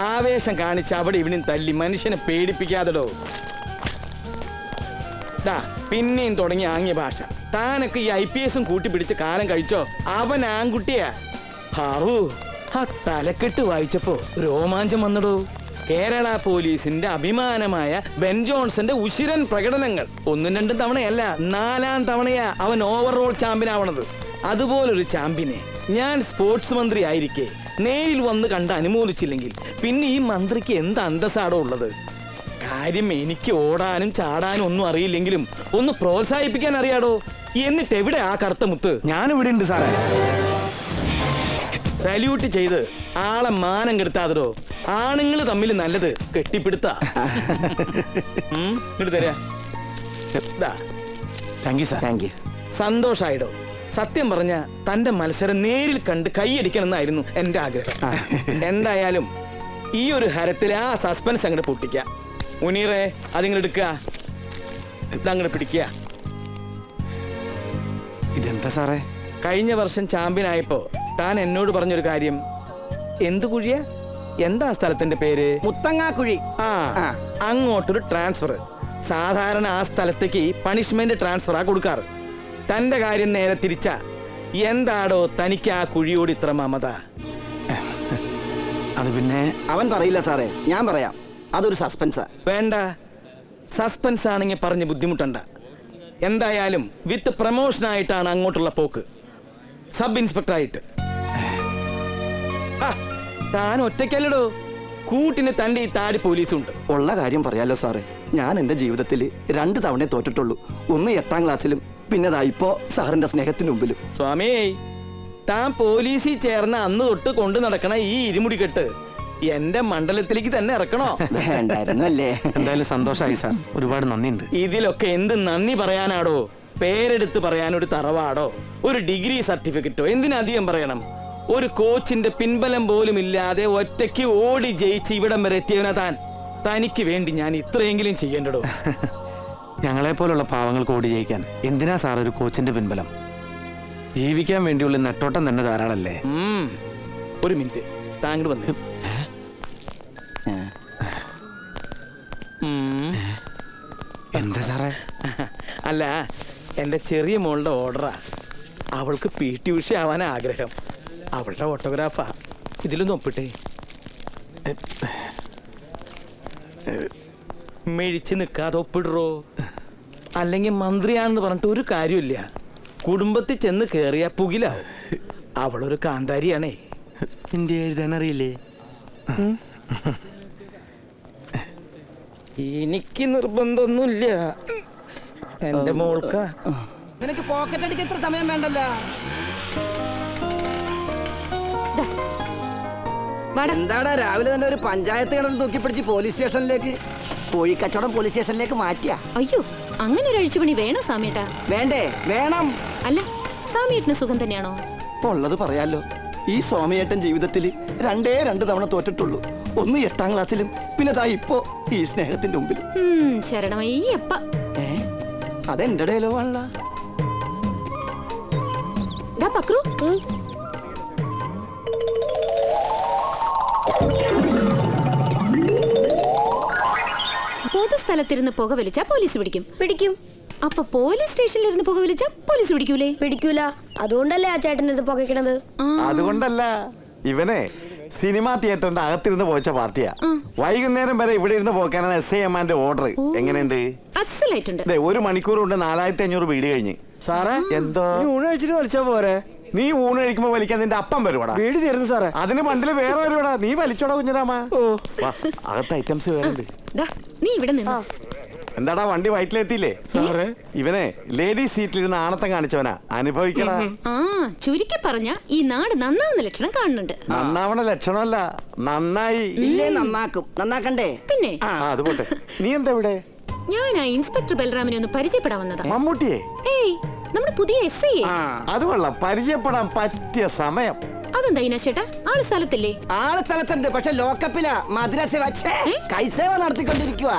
ആവേശം കാണിച്ച് അവിടെ ഇവിടെയും തല്ലി മനുഷ്യനെ പേടിപ്പിക്കാതെടോ. പിന്നെയും തുടങ്ങി ആംഗ്യ ഭാഷ. താനൊക്കെ ഈ IPS കൂട്ടിപ്പിടിച്ച് കാലം കഴിച്ചോ? അവൻ ആൺകുട്ടിയാ. ഹാവൂ, ആ തലക്കെട്ട് വായിച്ചപ്പോ രോമാഞ്ചം വന്നടോ. കേരള പോലീസിന്റെ അഭിമാനമായ ബെൻ ജോൺസന്റെ ഉശിരൻ പ്രകടനങ്ങൾ. 1-2 തവണയല്ല, 4ാം തവണയാ അവൻ ഓവറോൾ ചാമ്പ്യൻ ആവണത്. അതുപോലൊരു ചാമ്പ്യനെ ഞാൻ സ്പോർട്സ് മന്ത്രി ആയിരിക്കെ നേരിൽ വന്ന് കണ്ട് അനുമോദിച്ചില്ലെങ്കിൽ പിന്നെ ഈ മന്ത്രിക്ക് എന്ത് അന്തസ്സാടോ ഉള്ളത്? കാര്യം എനിക്ക് ഓടാനും ചാടാനും ഒന്നും അറിയില്ലെങ്കിലും ഒന്ന് പ്രോത്സാഹിപ്പിക്കാൻ അറിയാടോ. എന്നിട്ട് എവിടെ ആ കറുത്ത മുത്ത്? ഞാനിവിടെ ഉണ്ട് സാറേ. സല്യൂട്ട് ചെയ്ത് ആളെ മാനം കെടുത്താതോ. ആണുങ്ങൾ തമ്മിൽ നല്ലത് കെട്ടിപ്പിടുത്താ. ഇങ്ങോട്ട് തരാ. Thank you sir. Thank you. സന്തോഷായിടോ. സത്യം പറഞ്ഞ തന്റെ മത്സരം നേരിൽ കണ്ട് കൈയടിക്കണമെന്നായിരുന്നു എന്റെ ആഗ്രഹം. എന്തായാലും ഈ ഒരു ഹരത്തിൽ ആ സസ്പെൻസ് അങ്ങോട്ട് പൊട്ടിക്ക. മുനീറെ, അതിങ്ങോട്ട് എടുക്കുക, ഇതങ്ങോട്ട് പിടിക്കുക. ഇതെന്താ സാറേ? കഴിഞ്ഞ വർഷം ചാമ്പ്യൻ ആയപ്പോ താൻ എന്നോട് പറഞ്ഞൊരു കാര്യം. എന്ത് കുഴിയാ? എന്താ സ്ഥലത്തിന്റെ പേര്? മുത്തങ്ങാക്കുഴി. അങ്ങോട്ടൊരു ട്രാൻസ്ഫർ. സാധാരണ ആ സ്ഥലത്തേക്ക് പണിഷ്മെന്റ് ട്രാൻസ്ഫറാ കൊടുക്കാറ്. തന്റെ കാര്യം നേരെ തിരിച്ച. എന്താടോ തനിക്ക് ആ കുഴിയോട് ഇത്ര മമത? അത് പിന്നെ അവൻ പറയില്ല സാറേ, ഞാൻ പറയാം. അതൊരു സസ്പെൻസാ. വേണ്ട, സസ്പെൻസ് ആണെങ്കിൽ പറഞ്ഞ് ബുദ്ധിമുട്ടണ്ട. എന്തായാലും വിത്ത് പ്രമോഷനായിട്ടാണ് അങ്ങോട്ടുള്ള പോക്ക്. സബ് ഇൻസ്പെക്ടറായിട്ട്. താൻ ഒറ്റയ്ക്കല്ലടോ, കൂട്ടിന് തന്റെ ഈ താടി പോലീസുണ്ട്. ഉള്ള കാര്യം പറയാലോ സാറേ, ഞാൻ എൻ്റെ ജീവിതത്തിൽ 2 തവണ തോറ്റിട്ടുള്ളൂ. ഒന്ന് 8ാം ക്ലാസ്സിലും, പിന്നെ ഇപ്പോ സാറിന്റെ സ്നേഹത്തിന് മുമ്പിലും. സ്വാമി, താൻ പോലീസിൽ ചേർന്ന അന്ന് തൊട്ട് കൊണ്ടു നടക്കണ ഈ ഇരുമുടി കെട്ട് എന്റെ മണ്ഡലത്തിലേക്ക് തന്നെ ഇറക്കണോ? വേണ്ടായിരുന്നു അല്ലേ? എന്തായാലും സന്തോഷമായി സാർ. ഒരുപാട് നന്ദിയുണ്ട്. ഇതിലൊക്കെ എന്ത് നന്ദി പറയാനാടോ? പേരെടുത്ത് പറയാനൊരു തറവാടോ, ഒരു ഡിഗ്രി സർട്ടിഫിക്കറ്റോ എന്തിനധികം പറയണം? ഒരു കോച്ചിന്റെ പിൻബലം പോലും ഇല്ലാതെ ഒറ്റയ്ക്ക് ഓടി ജയിച്ച് ഇവിടം വരെ എത്തിയവനാ താൻ. തനിക്ക് വേണ്ടി ഞാൻ ഇത്രയെങ്കിലും ചെയ്യേണ്ടടോ. ഞങ്ങളെ പോലുള്ള പാവങ്ങൾക്ക് ഓടി ജയിക്കാൻ എന്തിനാ സാർ ഒരു കോച്ചിന്റെ പിൻബലം? ജീവിക്കാൻ വേണ്ടിയുള്ള നെട്ടോട്ടം തന്നെ ധാരാളല്ലേ? ഒരു മിനിറ്റ്, താങ്കൾ വന്ന്. എന്താ സാറേ? അല്ല, എൻ്റെ ചെറിയ മോളുടെ ഓർഡറാ. അവൾക്ക് PT ഉഷ ആവാൻ ആഗ്രഹം. അവളുടെ ഓട്ടോഗ്രാഫാ. ഇതിലൊന്ന് ഒപ്പിട്ടെ. മെഴിച്ച് നിൽക്കാതെ ഒപ്പിടറോ. അല്ലെങ്കിൽ മന്ത്രിയാണെന്ന് പറഞ്ഞിട്ട് ഒരു കാര്യമില്ല. കുടുംബത്തിൽ ചെന്ന് കയറിയ പുകിലാവും. അവളൊരു കാന്താരിയാണേ. ഇന്ത്യ എഴുതാൻ അറിയില്ലേ? എനിക്ക് നിർബന്ധമൊന്നുമില്ല. എന്റെ മോൾക്കാ. നിനക്ക് പോക്കറ്റ് അടിക്ക് എത്ര സമയം വേണ്ടല്ലോ. എന്താടാ രാവിലെ തന്നെ ഒരു പഞ്ചായത്ത് കിണർ തൂക്കിപ്പിടിച്ച് പോലീസ് സ്റ്റേഷനിലേക്ക്, കോഴിക്കച്ചവടം പോലീസ് സ്റ്റേഷനിലേക്ക് മാറ്റിയ? അയ്യോ, അങ്ങനെ ഒരു അഴിച്ചുപണി വേണോ സാമിയേട്ടാ? വേണ്ടേ? വേണം. അല്ല, സാമിയേട്ടന് സുഖം തന്നെയാണോ? ഉള്ളത് പറയാലോ. ഈ സ്വാമിയേട്ടൻ ജീവിതത്തിൽ 2 തവണ തോറ്റിട്ടുള്ളൂ. ഒന്ന് 8ാം ക്ലാസ്സിലും, പിന്നെ ഇപ്പോ ഈ സ്നേഹത്തിന്റെ മുമ്പിൽ. ശരണമയ്യപ്പ. അതെന്റെ ഡയലോഗാണല്ലോ. പൊതുസ്ഥലത്തിരുന്ന് പുക വലിച്ചാ പോലീസ് പിടിക്കും. അപ്പൊ പോലീസ് സ്റ്റേഷനിലിരുന്ന് പുക വലിച്ചാ പോലീസ് പിടിക്കൂലേ? പിടിക്കൂല. അതുകൊണ്ടല്ലേ ആ ചേട്ടനത് പുകയ്ക്കണത്. അതുകൊണ്ടല്ല, ഇവനെ സിനിമാ തിയേറ്ററിന്റെ അകത്തിരുന്ന് പോച്ച പാർട്ടിയാ. വൈകുന്നേരം വരെ ഇവിടെ ഇരുന്ന് പോക്കാനാണ് SI അമ്മാന്റെ ഓർഡർ. എങ്ങനെയുണ്ട്? അസലായിട്ടുണ്ട്. 1 മണിക്കൂർ കൊണ്ട് 4500 വീട് കഴിഞ്ഞ്. സാറേ, എന്തോ ഊണ് കഴിച്ചിട്ട് വലിച്ചാ പോരെ? നീ ഊണ് കഴിക്കുമ്പോ വലിക്കാൻ നിന്റെ അപ്പം വരുവാടാ. വീട് തീർന്നു സാറേ. അതിന് മണ്ടില് വേറെ വരുവാടാ. നീ വലിച്ചോടാ കുഞ്ഞിരാമ. അകത്ത് ഐറ്റംസ് വേറെ ഉണ്ട്. നീ ഇവിടെ നിന്ന് എന്താടാ വണ്ടി വയറ്റിലെത്തിയില്ലേ? സാറേ ഇവനെ ലേഡീസ് സീറ്റിലിരുന്ന് ആണത്തം കാണിച്ചവനാ, അനുഭവിക്കടാ. ആ ചുരുക്കി പറഞ്ഞ ഈ നാട് നന്നാവുന്ന ലക്ഷണം കാണുന്നുണ്ട്. നന്നാവണ ലക്ഷണമല്ല, നന്നായി. ഇല്ലേ നന്നാക്കും, നന്നാക്കണ്ടേ? പിന്നെ അത് പോട്ടെ. നീ എന്താ ഇവിടെ? ഞാൻ ആ ഇൻസ്പെക്ടർ ബൽറാമിനെ ഒന്ന് പരിചയപ്പെടാൻ വന്നതാ. മമ്മൂട്ടിയെ? ഏയ് നമ്മുടെ പുതിയ SI. അത് കൊള്ളാം, പരിചയപ്പെടാൻ പറ്റിയ സമയം. അതെന്താ ഇനാശേട്ടാ, ആള് സ്ഥലത്തില്ലേ? ആള് സ്ഥലത്തുണ്ട്, പക്ഷെ ലോക്കപ്പിലാ. മദ്രസ വച്ചേ കൈസേവ നടത്തിക്കൊണ്ടിരിക്കുക.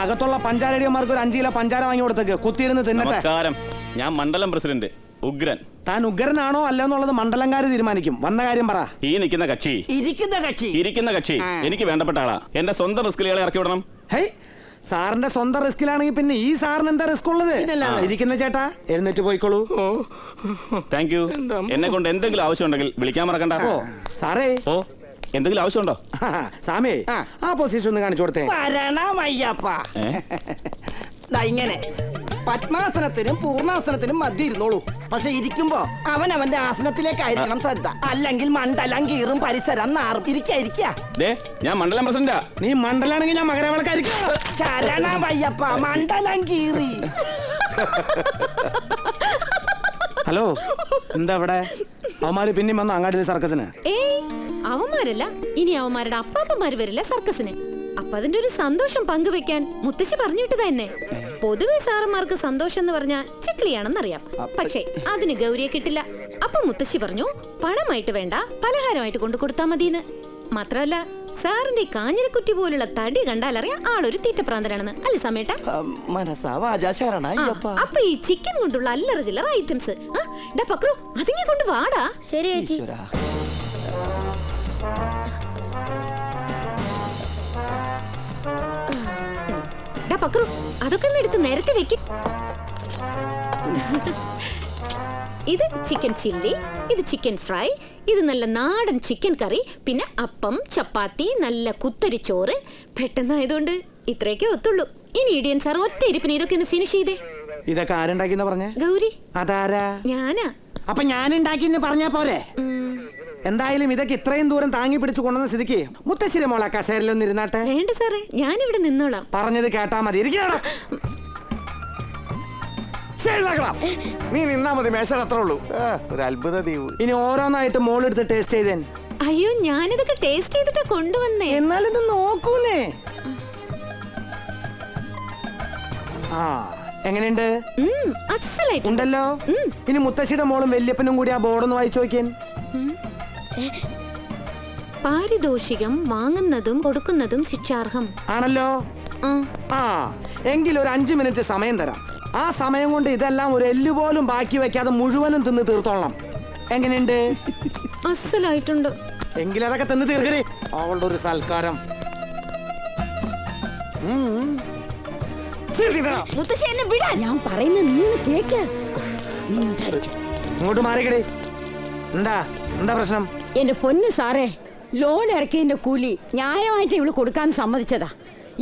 അകത്തുള്ള പഞ്ചാരടിയന്മാർക്ക് ഒരു 5 കിലോ പഞ്ചാര വാങ്ങി കൊടുത്തേക്ക്, കുത്തിയിരുന്ന് തിന്നട്ടെ. നമസ്കാരം, ഞാൻ മണ്ഡലം പ്രസിഡന്റ് ഉഗ്രൻ. താൻ ഉഗ്രനാണോ അല്ലെന്നുള്ളത് മണ്ഡലംകാര് തീരുമാനിക്കും. വന്ന കാര്യം പറ. ഈ നിൽക്കുന്ന കക്ഷി ഇരിക്കുന്ന കക്ഷി എനിക്ക് വേണ്ടപ്പെട്ട ആളാ. എന്റെ സ്വന്തം റിസ്കിലുകളെ ഇറക്കി വിടണം. ഹേയ്, സാറിന്റെ സ്വന്തം റിസ്കിലാണെങ്കിൽ പിന്നെ ഈ സാറിന് എന്താ റിസ്ക് ഉള്ളത്? ഇരിക്കുന്ന ചേട്ടാ എഴുന്നേറ്റ് പോയിക്കോളൂ. Thank you. എന്നെ കൊണ്ട് എന്തെങ്കിലും ആവശ്യം ഉണ്ടെങ്കിൽ വിളിക്കാൻ മറക്കണ്ട. ഓ സാറേ, ഓ എന്തെങ്കിലും ആവശ്യമുണ്ടോ? സാമേ ആ പൊസിഷൻ ഒന്ന് കാണിച്ചു കൊടുത്തേ. ഏ? ഇങ്ങനെ പത്മാസനത്തിനും പൂർണ്ണാസനത്തിനും മധ്യ ഇരുന്നോളൂ. പക്ഷെ ഇരിക്കുമ്പോ അവൻ അവന്റെ ആസനത്തിലേക്കായിരിക്കണം ശ്രദ്ധ, അല്ലെങ്കിൽ മണ്ഡലം കീറും, പരിസരം നാറും. ഇരിക്ക ദേ, ഞാൻ മണ്ഡലം പ്രസിഡന്റാ. നീ മണ്ഡലാണെങ്കിൽ ഞാൻ മകരവിളക്കായിരിക്കും. ശരണമയ്യപ്പ, മണ്ഡലം കീറി. ഹലോ, എന്താ ഇവിടെ? അവന്മാര് പിന്നെയും വന്നു അങ്ങാടിയിലെ സർക്കസിന്. ഏയ് അവന്മാരല്ല, ഇനി അവന്മാരുടെ അപ്പാപ്പന്മാര് വരില്ല സർക്കസിന്. അപ്പൊ അതിന്റെ ഒരു സന്തോഷം പങ്കുവെക്കാൻ മുത്തശ്ശി പറഞ്ഞിട്ടതാ എന്നെ. പൊതുവെ സാറന്മാർക്ക് സന്തോഷം എന്ന് പറഞ്ഞാൽ ചിക്ലിയാണെന്നറിയാം, പക്ഷേ അതിന് ഗൗരിയെ കിട്ടില്ല. അപ്പൊ മുത്തശ്ശി പറഞ്ഞു, പണമായിട്ട് വേണ്ട, പലഹാരമായിട്ട് കൊണ്ടു കൊടുത്താ മതിന്ന്. മാത്രമല്ല സാറിന്റെ കാഞ്ഞിരക്കുറ്റി പോലുള്ള തടി കണ്ടാലറിയാം ആളൊരു തീറ്റപ്രാന്തനാണെന്ന്. അല്ല സമേട്ട? മനസ്സാ വാചാ ശരണയ്യപ്പ. അപ്പൊ ഈ ചിക്കൻ കൊണ്ടുള്ള അല്ലറ ചില്ലറ ഐറ്റംസ് പക്രു അതിനെ കൊണ്ട് വാടാ. ശരി ചേച്ചി. ഈശ്വരാ. പക്രു അതൊക്കെ ഒന്ന് എടുത്ത് നേരത്തെ വെക്ക്. ഇത് ചിക്കൻ ചില്ലി, ഇത് ചിക്കൻ ഫ്രൈ, ഇത് നല്ല നാടൻ ചിക്കൻ കറി, പിന്നെ അപ്പം, ചപ്പാത്തി, നല്ല കുത്തരിച്ചോറ്. പെട്ടെന്നായതുകൊണ്ട് ഇത്രയൊക്കെ ഒത്തുള്ളൂ. ഇനി ഇടിയൻ സാർ ഒറ്റ ഇരിപ്പിന് ഇതൊക്കെ ഒന്ന് ഫിനിഷ് ചെയ്തേ. ഇതൊക്കെ ആരുണ്ടാക്കിന്ന് പറഞ്ഞേ? ഗൗരി. അതാരാ? ഞാനാ. അപ്പൊ ഞാൻ ഉണ്ടാക്കിന്ന് പറഞ്ഞാ പോരെ? എന്തായാലും ഇതൊക്കെ ഇത്രയും ദൂരം താങ്ങി പിടിച്ചു കൊണ്ടുവന്ന സ്ഥിതിക്ക് മുത്തശ്ശിരി മോളെ കസേരയിലൊന്നും ഇരുന്നാട്ടെ. വേണ്ട സാറേ, ഞാനിവിടെ നിന്നോളാം. പറഞ്ഞത് കേട്ടാ മതി. നീ നിന്നാ മതി, മേശയുടെ അത്ര ഉള്ളൂ. ഒരു അത്ഭുത ദ്വീപ്. ഇനി ഓരോന്നായിട്ട് മോളെടുത്ത് ടേസ്റ്റ് ചെയ്തേൻ. അയ്യോ, ഞാനിതൊക്കെ ടേസ്റ്റ് ചെയ്തിട്ടാ കൊണ്ടുവന്നേ. എന്നാലിത് നോക്കൂന്നേ. ആ എങ്ങനെയുണ്ട്? അസലായിട്ട് ഉണ്ടല്ലോ. ഇനി മുത്തശ്ശിയുടെ മോളും വല്യപ്പനും കൂടി ആ ബോർഡൊന്ന് വായിച്ചു നോക്കിയൻ. പാരിതോഷികം വാങ്ങുന്നതും കൊടുക്കുന്നതും ശിക്ഷാർഹം ആണല്ലോ. ആ എങ്കിൽ ഒരു 5 മിനിറ്റ് സമയം തരാം. ആ സമയം കൊണ്ട് ഇതെല്ലാം ഒരു എല്ല് പോലും ബാക്കി വെക്കാതെ മുഴുവനും തിന്ന് തീർത്തോളണം. എങ്ങനെയുണ്ട്? അസലായിട്ടുണ്ട്. എങ്കിൽ അതൊക്കെ തിന്ന് തീർക്കണേ. അവളുടെ ഒരു സൽക്കാരം. മുത്തശ്ശി എന്നെ വിടാൻ. ഞാൻ പറയുന്ന നിന്ന് കേക്ക്. ഇങ്ങോട്ട് മാറിക്കടേ. എന്താ പ്രശ്നം? എന്റെ പൊന്ന് സാറേ, ലോൺ ഇറക്കിയതിന്റെ കൂലി ന്യായമായിട്ട് ഇവള് കൊടുക്കാൻ സമ്മതിച്ചതാ.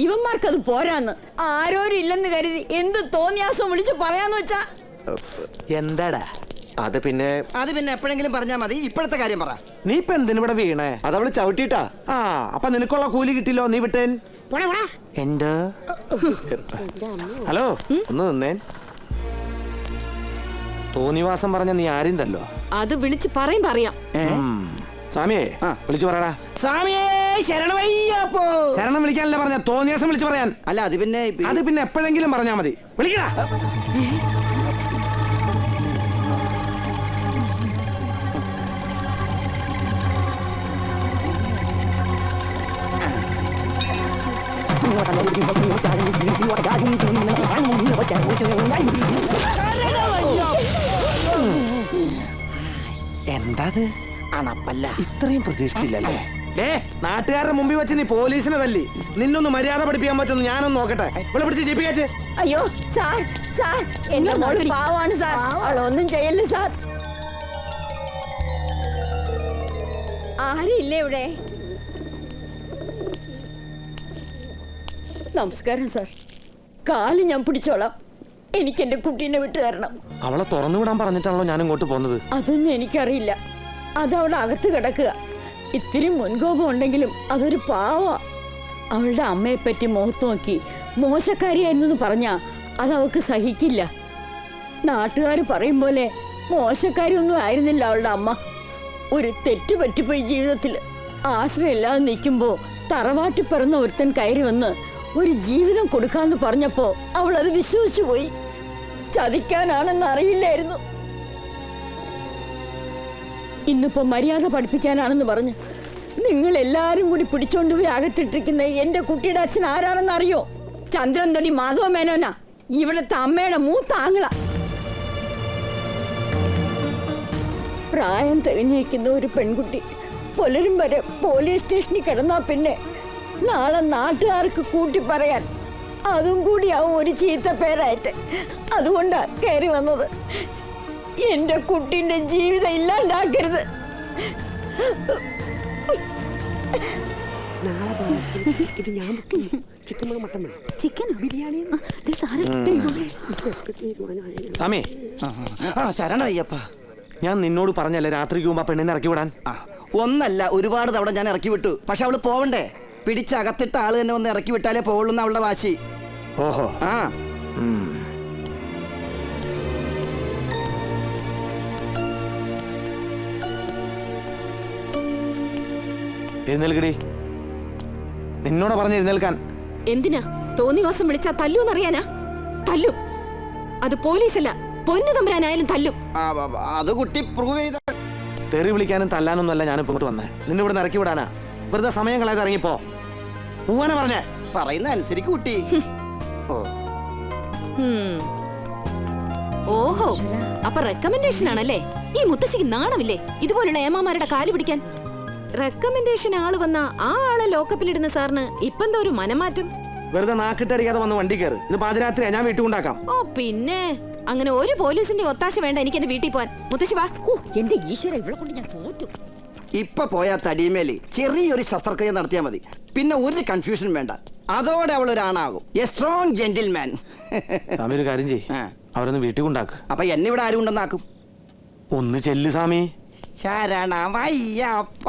ഇവന്മാർക്കത് പോരാന്ന് ആരോരും ഇല്ലെന്ന് കരുതി എന്ത് തോന്നിയാസം വിളിച്ച് പറയാന്ന് വെച്ചാ. എന്താടാ അത് പിന്നെ എപ്പോഴെങ്കിലും പറഞ്ഞാ മതി. ഇപ്പോഴത്തെ കാര്യം പറ. നീ ഇപ്പൊ എന്തിനിവിടെ വീണേ? അതവള് ചവിട്ടിട്ടാ. ആ അപ്പൊ നിനക്കുള്ള കൂലി കിട്ടില്ലോ, നീ വിട്ടേൻ. എന്റെ ഹലോ, ഒന്ന് നിന്നേൻ. തോന്നിവാസം പറഞ്ഞ നീ ആരും തല്ലോ. അത് വിളിച്ച് പറയാം. സ്വാമിയെ വിളിച്ചു പറയടാ. സ്വാമിയേ ശരണമയ്യപ്പോ. ശരണം വിളിക്കാനല്ല പറഞ്ഞ, തോന്നിയാസം വിളിച്ചു പറയാൻ. അല്ല അത് പിന്നെ എപ്പോഴെങ്കിലും പറഞ്ഞാ മതി. വിളിക്കടാ. എന്താ അണപ്പല്ല. ഇത്രയും പ്രതീക്ഷിച്ചില്ലല്ലേ? നാട്ടുകാരുടെ മുമ്പിൽ വെച്ച് നീ പോലീസിനെ തല്ലി. നിന്നൊന്ന് മര്യാദ പഠിപ്പിക്കാൻ പറ്റുന്നു ഞാനൊന്ന് നോക്കട്ടെ. ഇവിടെ പിടിച്ച് ജീപ്പിക്കറ്റ്. അയ്യോ സാർ, സാർ എന്റെ മോള് പാവാണ് സാർ, അവളൊന്നും ചെയ്യല്ലേ സാർ. ആരും ഇല്ലേ ഇവിടെ? നമസ്കാരം സാർ. കാല് ഞാൻ പിടിച്ചോളാം. എനിക്ക് എന്റെ കുട്ടീനെ വിട്ടു തരണം. അവളെ തുറന്നു വിടാൻ പറഞ്ഞിട്ടാണല്ലോ ഞാൻ ഇങ്ങോട്ട് പോകുന്നത്. അതൊന്നും എനിക്കറിയില്ല. അതവളെ അകത്ത് കിടക്കുക. ഇത്തിരി മുൻകോപം ഉണ്ടെങ്കിലും അതൊരു പാവ. അവളുടെ അമ്മയെ പറ്റി മുഖത്ത് നോക്കി മോശക്കാരിയായിരുന്നു പറഞ്ഞാ അത് അവൾക്ക് സഹിക്കില്ല. നാട്ടുകാർ പറയും പോലെ മോശക്കാരിയൊന്നും ആയിരുന്നില്ല അവളുടെ അമ്മ. ഒരു തെറ്റ് പറ്റിപ്പോയി ജീവിതത്തിൽ. ആശ്രയമില്ലാതെ നിൽക്കുമ്പോ തറവാട്ടി പിറന്ന ഒരുത്തൻ കയറി വന്ന് ഒരു ജീവിതം കൊടുക്കാന്ന് പറഞ്ഞപ്പോ അവൾ അത് വിശ്വസിച്ചു പോയി. ചതിക്കാനാണെന്ന് അറിയില്ലായിരുന്നു. ഇന്നിപ്പോ മര്യാദ പഠിപ്പിക്കാനാണെന്ന് പറഞ്ഞ് നിങ്ങൾ എല്ലാരും കൂടി പിടിച്ചോണ്ടുപോയി അകത്തിട്ടിരിക്കുന്ന എന്റെ കുട്ടിയുടെ അച്ഛൻ ആരാണെന്ന് അറിയോ? ചന്ദ്രൻതൊടി മാധവ മേനോനാ, ഇവിടുത്തെ അമ്മയുടെ മൂത്ത ആങ്ങള. പ്രായം തികഞ്ഞിരിക്കുന്ന ഒരു പെൺകുട്ടി പുലരും വരെ പോലീസ് സ്റ്റേഷനിൽ കിടന്നാ പിന്നെ നാളെ നാട്ടുകാർക്ക് കൂട്ടി പറയാൻ അതും കൂടിയാവും ഒരു ചീത്ത പേരായിട്ട്. അതുകൊണ്ടാ കയറി വന്നത്. എന്റെ കുട്ടീന്റെ ജീവിതം ഇല്ലാണ്ടാക്കരുത്. സ്വാമി, ശരണയ്യപ്പ. ഞാൻ നിന്നോട് പറഞ്ഞല്ലേ രാത്രിക്ക് മുമ്പ് ആ പെണ്ണിനെ ഇറക്കി വിടാൻ. ഒന്നല്ല, ഒരുപാട് തവണ ഞാൻ ഇറക്കി വിട്ടു. പക്ഷെ അവള് പോവണ്ടേ? പിടിച്ചകത്തിട്ട ആള് തന്നെ ഒന്ന് ഇറക്കി വിട്ടാലേ പോവുള്ളൂ അവളുടെ വാശി. ഓഹോ. ആ എഴുന്നേൽക്കടി. നിന്നോട് പറഞ്ഞ എഴുന്നേൽക്കാൻ. എന്തിനാ തോന്നിവാസം വിളിച്ചാ തല്ലൂന്നറിയാനാ? തല്ലും. അത് പോലീസല്ല, പൊന്നു തമ്പുരാനായാലും തല്ലും. അത് കുട്ടി പ്രൂവ് ചെയ്ത. തെറി വിളിക്കാനും തല്ലാനൊന്നും അല്ല ഞാനിപ്പോ ഇങ്ങോട്ട് വന്നേ. നിന്നെ ഇവിടെ ഇറക്കി വിടാനാ. വെറുതെ സമയം കളയാതെ ഇറങ്ങിപ്പോ. പോവാനാ പറഞ്ഞേ. പറയുന്ന അനുസരിക്ക് കുട്ടി. ഓഹോ, അപ്പൊ റെക്കമെൻഡേഷൻ ആണല്ലേ? ഈ മുത്തശ്ശിക്ക് നാണമില്ലേ ഇതുപോലുള്ള ഏമാമാരുടെ കാല് പിടിക്കാൻ? റെക്കമെൻഡേഷൻ ആള് വന്ന ആ ആളെ ലോക്കപ്പിലിടുന്ന സാറിന് ഇപ്പെന്താ ഒരു മനമാറ്റം? വെറുതെ നാക്കിട്ടടിക്കാതെ വന്ന് വണ്ടി കയറി. ഇത് പാതിരാത്രിയാ, ഞാൻ വീട്ടിൽ കൊണ്ടാക്കാം. ഓ പിന്നെ അങ്ങനെ ഒരു പോലീസിന്റെ ഒത്താശ വേണ്ട എനിക്ക് എന്റെ വീട്ടിൽ പോവാൻ. മുത്തശ്ശി വാ. എന്റെ ഈശ്വര, ഇവിടെ കൊണ്ട് ഞാൻ തോറ്റു. ഇപ്പൊ പോയാ തടിമേലി ചെറിയൊരു ശസ്ത്രക്രിയ നടത്തിയാൽ മതി. പിന്നെ ഒരു കൺഫ്യൂഷൻ വേണ്ട. അതോടെ അവൾ ഒരാണാകും. A strong gentleman. സ്വാമി ഒരു കാര്യം ചെയ്യ്, അവരൊന്ന് വീട്ടിൽ കൊണ്ടാക്ക്. അപ്പൊ എന്നെ ഇവിടെ ആരും ഉണ്ടെന്നാക്കും. ഒന്ന് ചെല്ല് സ്വാമി. ശരണമയ്യപ്പ.